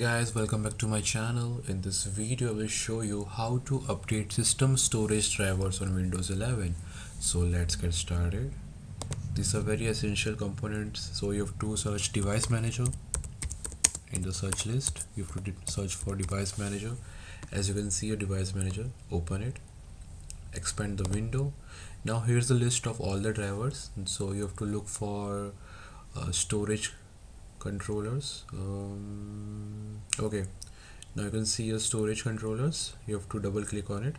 Guys, welcome back to my channel. In this video I will show you how to update system storage drivers on Windows 11. So let's get started. These are very essential components. So you have to search device manager. In the search list you have to search for device manager. As you can see, a device manager, open it, expand the window. Now here's the list of all the drivers. So you have to look for storage controllers. Okay, now you can see your storage controllers. You have to double click on it.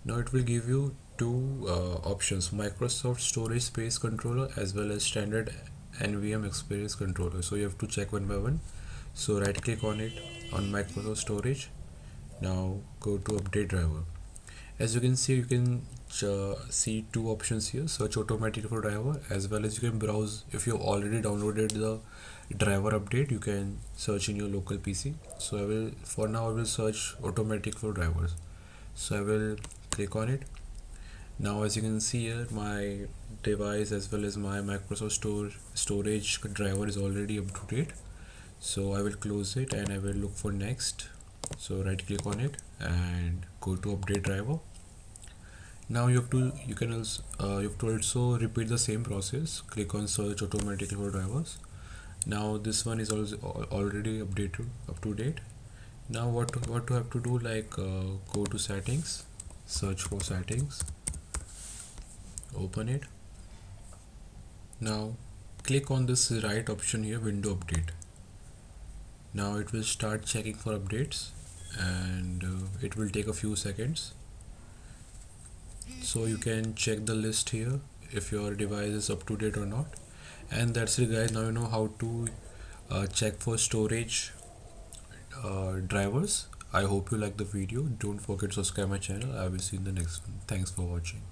Now it will give you two options: Microsoft storage space controller as well as standard NVM experience controller. So you have to check one by one. So right click on it, on Microsoft storage. Now go to update driver. As you can see, you can see two options here: search automatic for driver, as well as you can browse. If you already downloaded the driver update, you can search in your local PC. So for now I will search automatic for drivers. So I will click on it. Now as you can see here, my device as well as my Microsoft storage driver is already up to date. So I will close it and I will look for next. So right click on it and go to update driver. Now you have to also repeat the same process. Click on search automatically for drivers. Now this one is also already updated, up to date. Now what to have to do, like go to settings, search for settings, open it. Now click on this right option here, window update. Now it will start checking for updates and it will take a few seconds. So you can check the list here if your device is up to date or not. And that's it guys. Now you know how to check for storage drivers. I hope you like the video. Don't forget to subscribe my channel. I will see you in the next one. Thanks for watching.